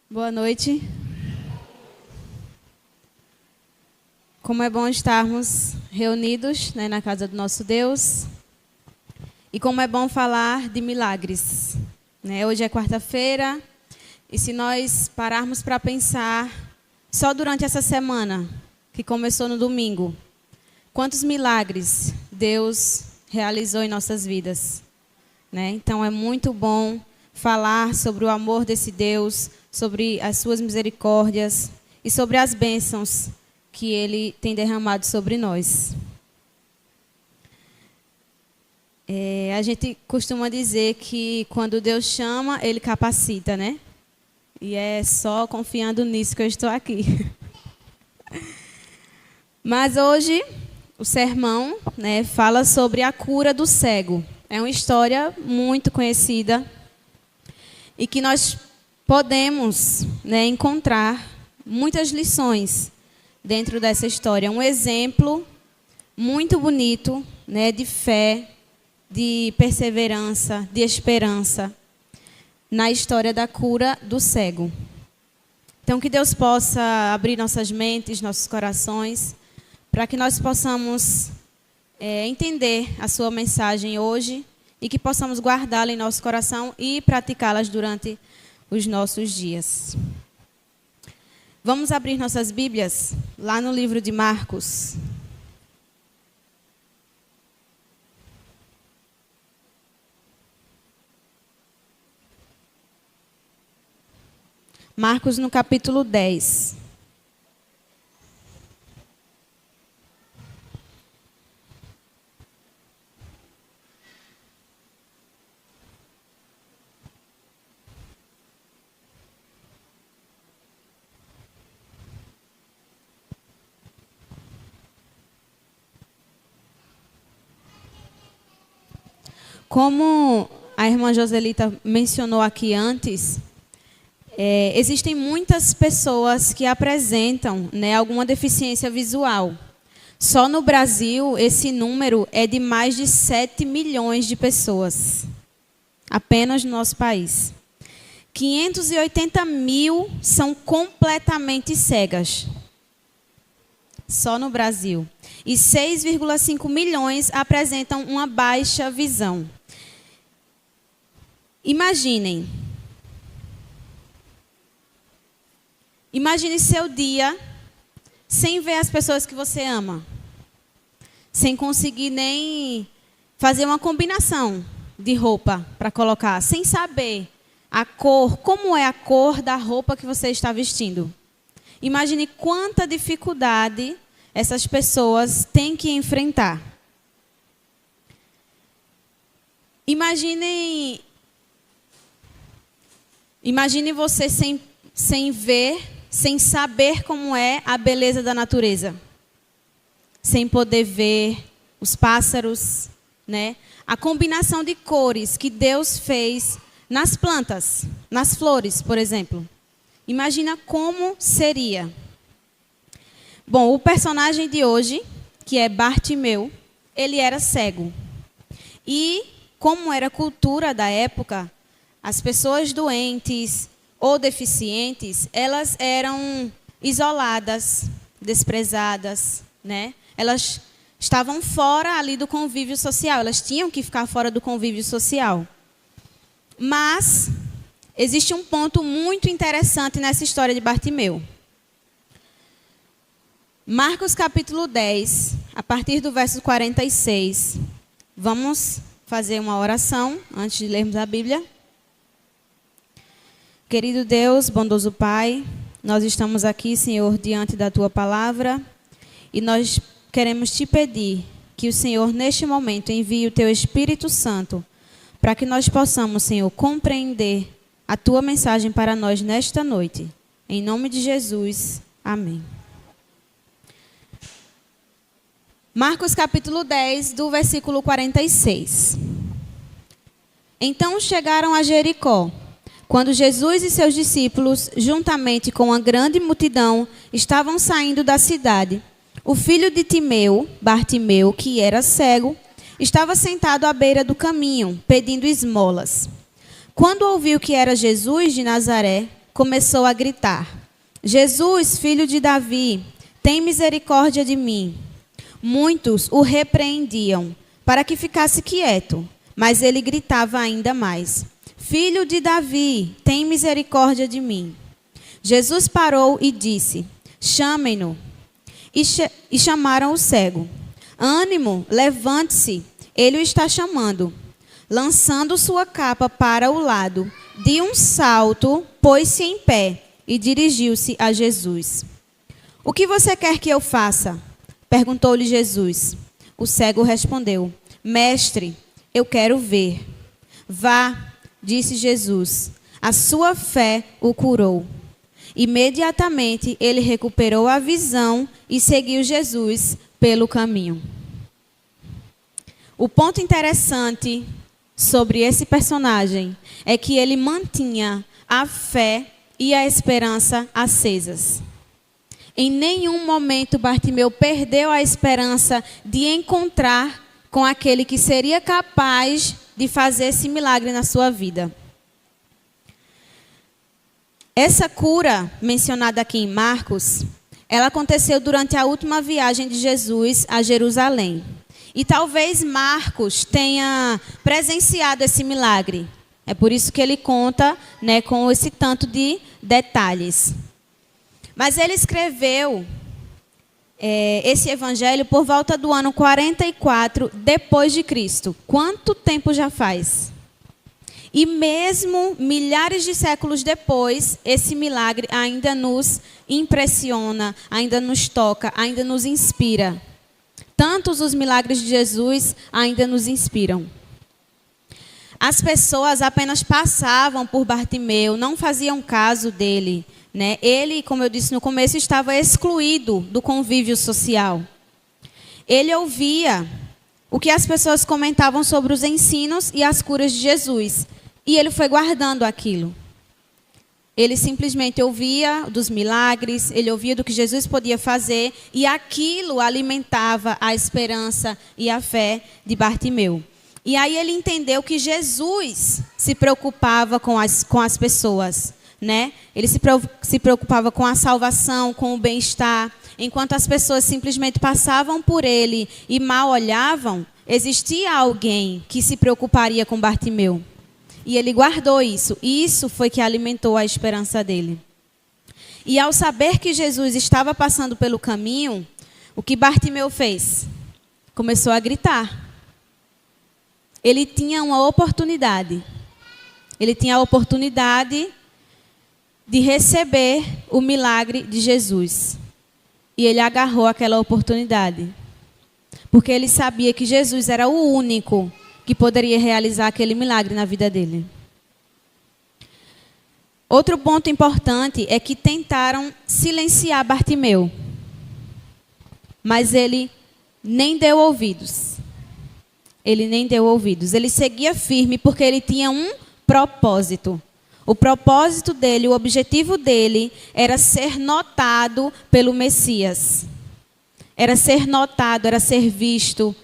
Boa noite. Como é bom estarmos reunidos, na casa do nosso Deus. E como é bom falar de milagres. Hoje é quarta-feira e se nós pararmos para pensar, só durante essa semana, que começou no domingo, quantos milagres Deus realizou em nossas vidas. Então é muito bom falar sobre o amor desse Deus, sobre as suas misericórdias e sobre as bênçãos que Ele tem derramado sobre nós. A gente costuma dizer que quando Deus chama, Ele capacita, né? E é só confiando nisso que eu estou aqui. Mas hoje, o sermão, fala sobre a cura do cego. É uma história muito conhecida e que nós podemos encontrar muitas lições dentro dessa história. Um exemplo muito bonito de fé, de perseverança, de esperança na história da cura do cego. Então, que Deus possa abrir nossas mentes, nossos corações, para que nós possamos entender a sua mensagem hoje e que possamos guardá-la em nosso coração e praticá-las durante os nossos dias. Vamos abrir nossas Bíblias lá no livro de Marcos. Marcos no capítulo 10. Como a irmã Joselita mencionou aqui antes, existem muitas pessoas que apresentam alguma deficiência visual. Só no Brasil, esse número é de mais de 7 milhões de pessoas. Apenas no nosso país. 580 mil são completamente cegas. Só no Brasil. E 6,5 milhões apresentam uma baixa visão. Imagine seu dia sem ver as pessoas que você ama. Sem conseguir nem fazer uma combinação de roupa para colocar. Sem saber a cor, como é a cor da roupa que você está vestindo. Imagine quanta dificuldade essas pessoas têm que enfrentar. Imagine você sem ver, sem saber como é a beleza da natureza. Sem poder ver os pássaros, A combinação de cores que Deus fez nas plantas, nas flores, por exemplo. Imagina como seria. Bom, o personagem de hoje, que é Bartimeu, ele era cego. E, como era a cultura da época, as pessoas doentes ou deficientes, elas eram isoladas, desprezadas, Elas estavam fora ali do convívio social, elas tinham que ficar fora do convívio social. Mas existe um ponto muito interessante nessa história de Bartimeu. Marcos capítulo 10, a partir do verso 46. Vamos fazer uma oração antes de lermos a Bíblia. Querido Deus, bondoso Pai, nós estamos aqui, Senhor, diante da Tua palavra e nós queremos Te pedir que o Senhor, neste momento, envie o Teu Espírito Santo para que nós possamos, Senhor, compreender a Tua mensagem para nós nesta noite. Em nome de Jesus, amém. Marcos capítulo 10, do versículo 46. Então chegaram a Jericó. Quando Jesus e seus discípulos, juntamente com uma grande multidão, estavam saindo da cidade, o filho de Timeu, Bartimeu, que era cego, estava sentado à beira do caminho, pedindo esmolas. Quando ouviu que era Jesus de Nazaré, começou a gritar: Jesus, filho de Davi, tem misericórdia de mim. Muitos o repreendiam para que ficasse quieto, mas ele gritava ainda mais: Filho de Davi, tem misericórdia de mim. Jesus parou e disse: Chamem-no. E chamaram o cego. Ânimo, levante-se, ele o está chamando. Lançando sua capa para o lado, de um salto, pôs-se em pé e dirigiu-se a Jesus. O que você quer que eu faça? Perguntou-lhe Jesus. O cego respondeu: Mestre, eu quero ver. Vá, disse Jesus, a sua fé o curou. Imediatamente ele recuperou a visão e seguiu Jesus pelo caminho. O ponto interessante sobre esse personagem é que ele mantinha a fé e a esperança acesas. Em nenhum momento Bartimeu perdeu a esperança de encontrar com aquele que seria capaz de fazer esse milagre na sua vida. Essa cura mencionada aqui em Marcos, ela aconteceu durante a última viagem de Jesus a Jerusalém. E talvez Marcos tenha presenciado esse milagre. É por isso que ele conta, né, com esse tanto de detalhes. Mas ele escreveu esse evangelho por volta do ano 44 depois de Cristo. Quanto tempo já faz? E mesmo milhares de séculos depois, esse milagre ainda nos impressiona, ainda nos toca, ainda nos inspira. Tantos os milagres de Jesus ainda nos inspiram. As pessoas apenas passavam por Bartimeu, não faziam caso dele, né? Ele, como eu disse no começo, estava excluído do convívio social. Ele ouvia o que as pessoas comentavam sobre os ensinos e as curas de Jesus. E ele foi guardando aquilo. Ele simplesmente ouvia dos milagres, ele ouvia do que Jesus podia fazer, e aquilo alimentava a esperança e a fé de Bartimeu. E aí ele entendeu que Jesus se preocupava com as pessoas, né? Ele se preocupava com a salvação, com o bem-estar. Enquanto as pessoas simplesmente passavam por ele e mal olhavam, existia alguém que se preocuparia com Bartimeu. E ele guardou isso. E isso foi que alimentou a esperança dele. E ao saber que Jesus estava passando pelo caminho, o que Bartimeu fez? Começou a gritar. Ele tinha uma oportunidade. Ele tinha a oportunidade de receber o milagre de Jesus. E ele agarrou aquela oportunidade. Porque ele sabia que Jesus era o único que poderia realizar aquele milagre na vida dele. Outro ponto importante é que tentaram silenciar Bartimeu. Mas ele nem deu ouvidos. Ele nem deu ouvidos. Ele seguia firme porque ele tinha um propósito. O propósito dele, o objetivo dele era ser notado pelo Messias. Era ser notado, era ser visto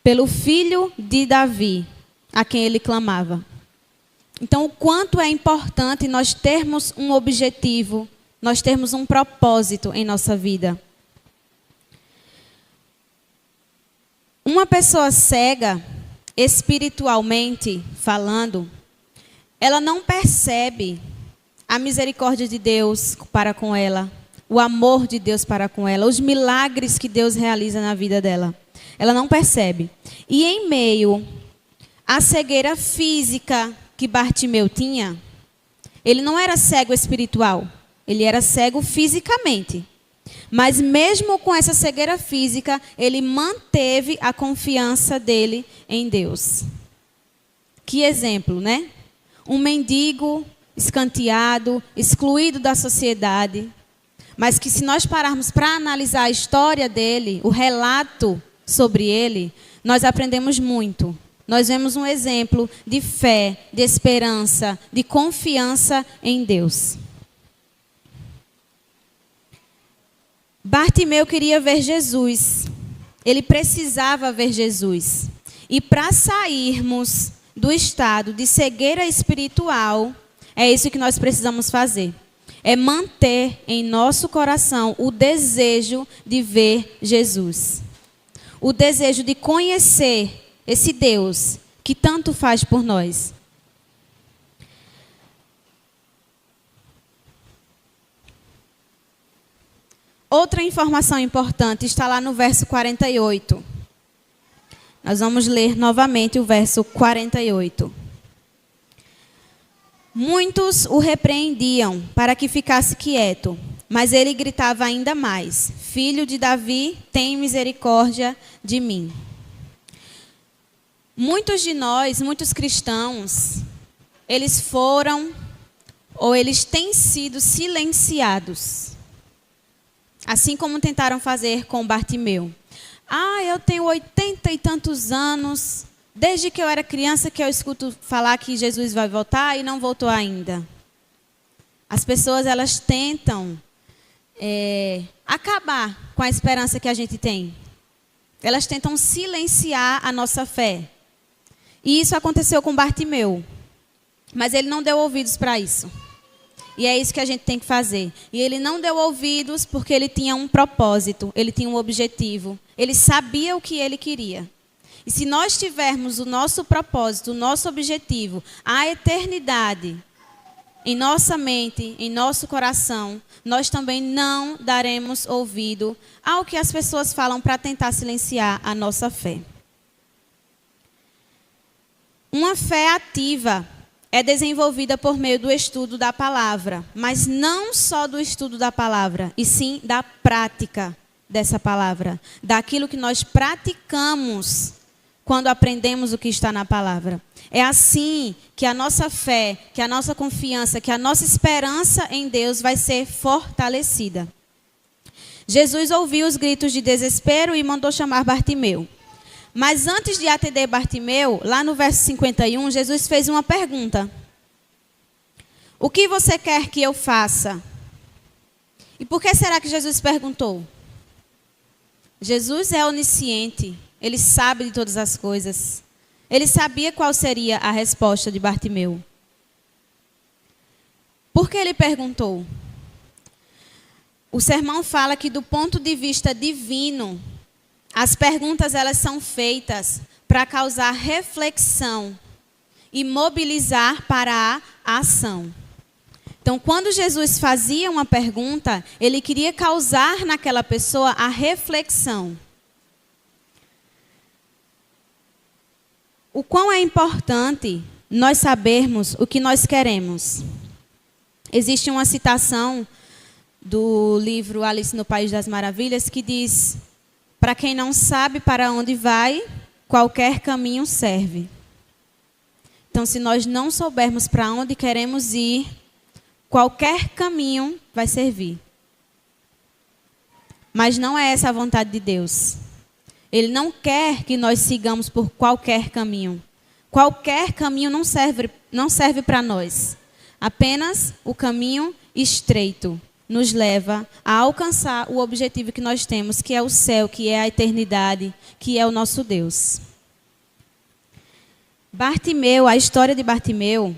pelo filho de Davi, a quem ele clamava. Então, o quanto é importante nós termos um objetivo, nós termos um propósito em nossa vida. Uma pessoa cega, espiritualmente falando, ela não percebe a misericórdia de Deus para com ela, o amor de Deus para com ela, os milagres que Deus realiza na vida dela. Ela não percebe. E em meio à cegueira física que Bartimeu tinha, ele não era cego espiritual, ele era cego fisicamente. Mas mesmo com essa cegueira física, ele manteve a confiança dele em Deus. Que exemplo, né? Um mendigo escanteado, excluído da sociedade, mas que se nós pararmos para analisar a história dele, o relato sobre ele, nós aprendemos muito. Nós vemos um exemplo de fé, de esperança, de confiança em Deus. Bartimeu queria ver Jesus. Ele precisava ver Jesus. E para sairmos do estado de cegueira espiritual, é isso que nós precisamos fazer. é manter em nosso coração o desejo de ver Jesus. O desejo de conhecer esse Deus que tanto faz por nós. Outra informação importante está lá no verso 48. Nós vamos ler novamente o verso 48. Muitos o repreendiam para que ficasse quieto, mas ele gritava ainda mais: Filho de Davi, tem misericórdia de mim. Muitos de nós, muitos cristãos, eles foram ou eles têm sido silenciados. Assim como tentaram fazer com Bartimeu. Eu tenho 80 e tantos anos, desde que eu era criança que eu escuto falar que Jesus vai voltar e não voltou ainda. As pessoas, elas tentam acabar com a esperança que a gente tem. Elas tentam silenciar a nossa fé. E isso aconteceu com Bartimeu. Mas ele não deu ouvidos para isso. E é isso que a gente tem que fazer. E ele não deu ouvidos porque ele tinha um propósito, ele tinha um objetivo. Ele sabia o que ele queria. E se nós tivermos o nosso propósito, o nosso objetivo, a eternidade em nossa mente, em nosso coração, nós também não daremos ouvido ao que as pessoas falam para tentar silenciar a nossa fé. Uma fé ativa é desenvolvida por meio do estudo da palavra, mas não só do estudo da palavra, e sim da prática dessa palavra, daquilo que nós praticamos quando aprendemos o que está na palavra. É assim que a nossa fé, que a nossa confiança, que a nossa esperança em Deus vai ser fortalecida. Jesus ouviu os gritos de desespero e mandou chamar Bartimeu. Mas antes de atender Bartimeu, lá no verso 51, Jesus fez uma pergunta. O que você quer que eu faça? E por que será que Jesus perguntou? Jesus é onisciente, ele sabe de todas as coisas. Ele sabia qual seria a resposta de Bartimeu. Por que ele perguntou? O sermão fala que do ponto de vista divino, as perguntas, elas são feitas para causar reflexão e mobilizar para a ação. Então, quando Jesus fazia uma pergunta, ele queria causar naquela pessoa a reflexão. O quão é importante nós sabermos o que nós queremos. Existe uma citação do livro Alice no País das Maravilhas que diz: para quem não sabe para onde vai, qualquer caminho serve. Então, se nós não soubermos para onde queremos ir, qualquer caminho vai servir. Mas não é essa a vontade de Deus. Ele não quer que nós sigamos por qualquer caminho. Qualquer caminho não serve para nós. Apenas o caminho estreito nos leva a alcançar o objetivo que nós temos, que é o céu, que é a eternidade, que é o nosso Deus. Bartimeu, a história de Bartimeu,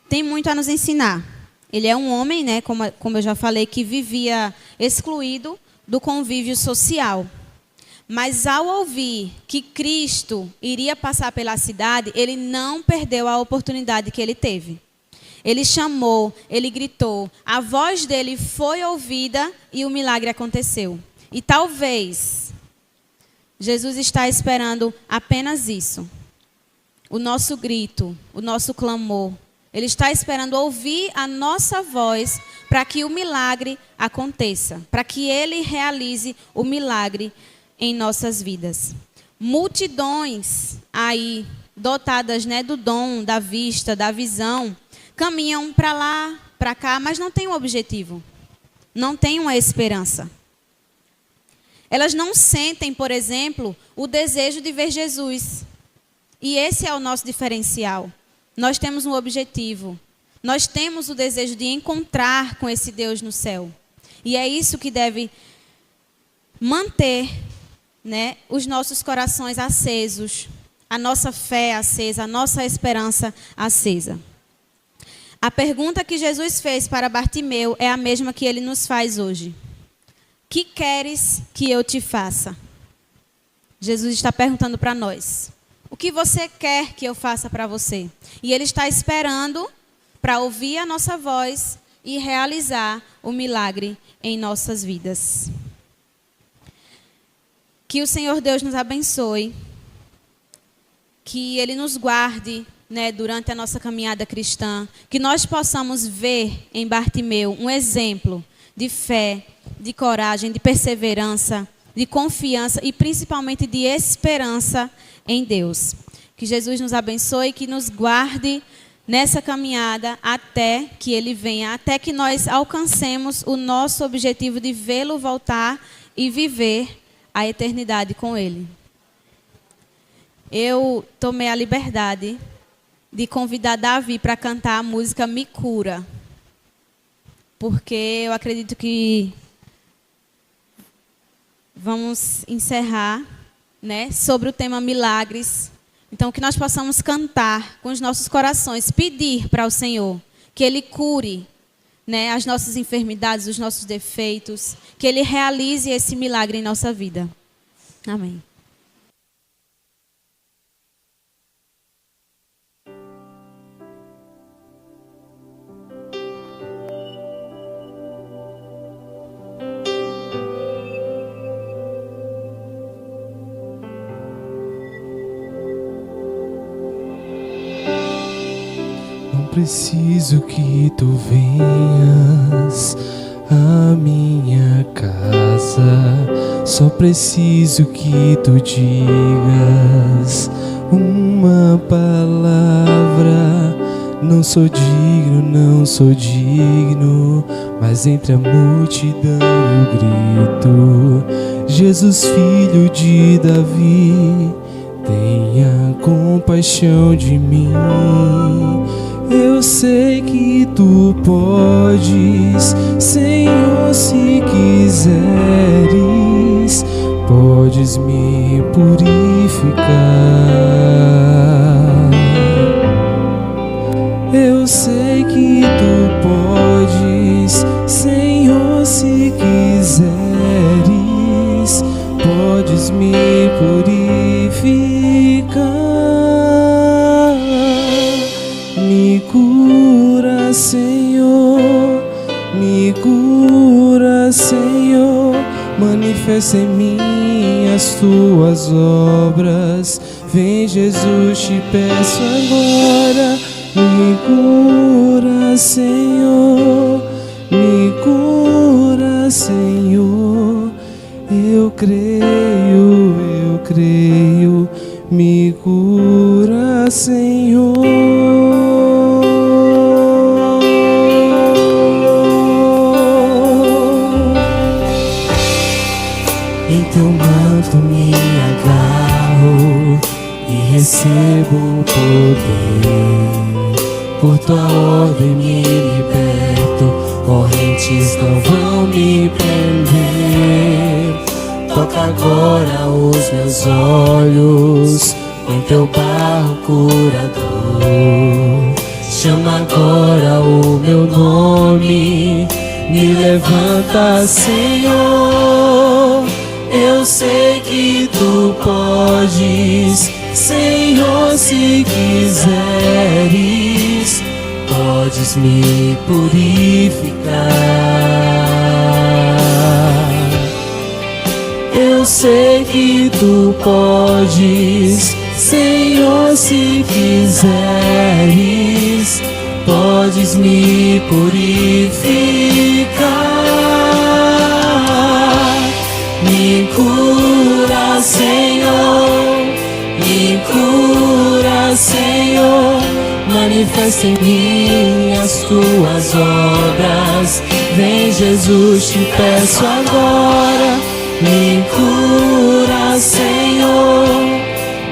tem muito a nos ensinar. Ele é um homem, né, como eu já falei, que vivia excluído do convívio social. Mas ao ouvir que Cristo iria passar pela cidade, ele não perdeu a oportunidade que ele teve. Ele chamou, ele gritou, a voz dele foi ouvida e o milagre aconteceu. E talvez Jesus está esperando apenas isso. O nosso grito, o nosso clamor. Ele está esperando ouvir a nossa voz para que o milagre aconteça, para que ele realize o milagre em nossas vidas. Multidões aí, dotadas, né, do dom, da vista, da visão, caminham para lá, para cá, mas não têm um objetivo. Não têm uma esperança. Elas não sentem, por exemplo, o desejo de ver Jesus. E esse é o nosso diferencial. Nós temos um objetivo. Nós temos o desejo de encontrar com esse Deus no céu. E é isso que deve manter, né, os nossos corações acesos, a nossa fé acesa, a nossa esperança acesa. A pergunta que Jesus fez para Bartimeu é a mesma que ele nos faz hoje. Que queres que eu te faça? Jesus está perguntando para nós. O que você quer que eu faça para você? E ele está esperando para ouvir a nossa voz e realizar o milagre em nossas vidas. Que o Senhor Deus nos abençoe. Que Ele nos guarde, né, durante a nossa caminhada cristã. Que nós possamos ver em Bartimeu um exemplo de fé, de coragem, de perseverança, de confiança e principalmente de esperança em Deus. Que Jesus nos abençoe e que nos guarde nessa caminhada até que Ele venha, até que nós alcancemos o nosso objetivo de vê-lo voltar e viver a eternidade com Ele. Eu tomei a liberdade de convidar Davi para cantar a música Me Cura, porque eu acredito que vamos encerrar, né, sobre o tema milagres. Então, que nós possamos cantar com os nossos corações, pedir para o Senhor que Ele cure, né, as nossas enfermidades, os nossos defeitos, que Ele realize esse milagre em nossa vida. Amém. Preciso que tu venhas à minha casa. Só preciso que tu digas uma palavra. Não sou digno, não sou digno, mas entre a multidão eu grito: Jesus, filho de Davi, tenha compaixão de mim. Eu sei que tu podes, Senhor, se quiseres, podes me purificar. Eu sei que tu podes, Senhor, se quiseres, podes me purificar. Me cura, Senhor, me cura, Senhor, manifesta em mim as tuas obras. Vem, Jesus, te peço agora. Me cura, Senhor, me cura, Senhor. Eu creio, me cura, Senhor. Em teu manto me agarro e recebo o poder. Por tua ordem me liberto, correntes não vão me prender. Toca agora os meus olhos com teu barro curador. Chama agora o meu nome, me levanta, Senhor. Eu sei que tu podes, Senhor, se quiseres, podes me purificar. Eu sei que tu podes, Senhor, se quiseres, podes me purificar. Me cura, Senhor, me cura, Senhor, manifesta em mim as tuas obras. Vem, Jesus, te peço agora. Me cura, Senhor,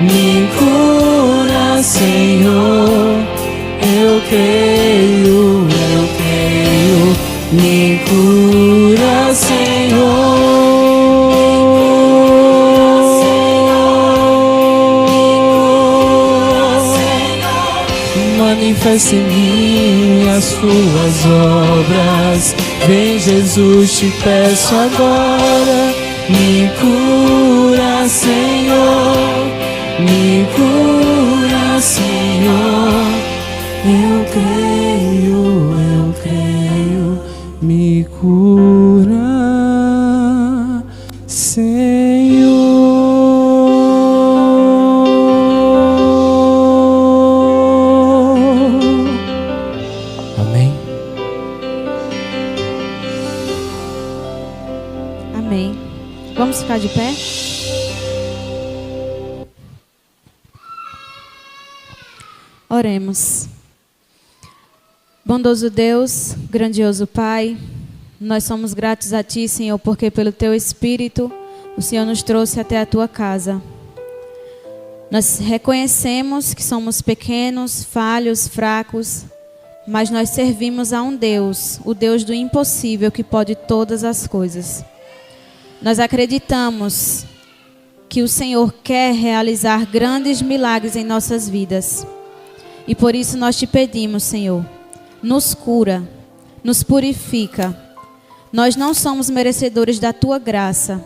me cura, Senhor. Eu creio, me cura, Senhor. manifesta em mim as tuas obras. Vem, Jesus, te peço agora, me cura, Senhor, me cura, Senhor. Eu creio, me cura, Senhor. Amém. Amém. Vamos ficar de pé? Oremos. Bondoso Deus, grandioso Pai, nós somos gratos a Ti, Senhor, porque pelo Teu Espírito o Senhor nos trouxe até a Tua casa. Nós reconhecemos que somos pequenos, falhos, fracos, mas nós servimos a um Deus, o Deus do impossível, que pode todas as coisas. Nós acreditamos que o Senhor quer realizar grandes milagres em nossas vidas. E por isso nós te pedimos, Senhor, nos cura, nos purifica. Nós não somos merecedores da Tua graça,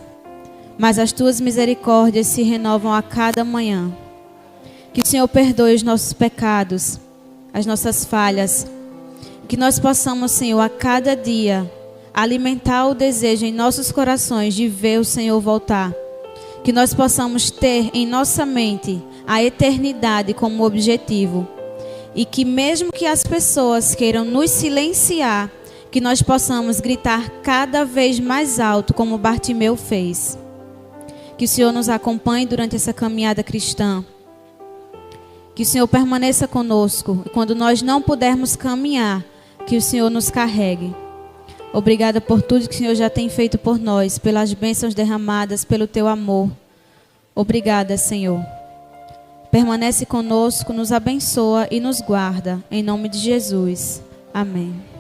mas as Tuas misericórdias se renovam a cada manhã. Que o Senhor perdoe os nossos pecados, as nossas falhas. Que nós possamos, Senhor, a cada dia alimentar o desejo em nossos corações de ver o Senhor voltar. Que nós possamos ter em nossa mente a eternidade como objetivo. E que mesmo que as pessoas queiram nos silenciar, que nós possamos gritar cada vez mais alto, como Bartimeu fez. Que o Senhor nos acompanhe durante essa caminhada cristã. Que o Senhor permaneça conosco. E quando nós não pudermos caminhar, que o Senhor nos carregue. Obrigada por tudo que o Senhor já tem feito por nós, pelas bênçãos derramadas, pelo Teu amor. Obrigada, Senhor. Permanece conosco, nos abençoa e nos guarda. Em nome de Jesus. Amém.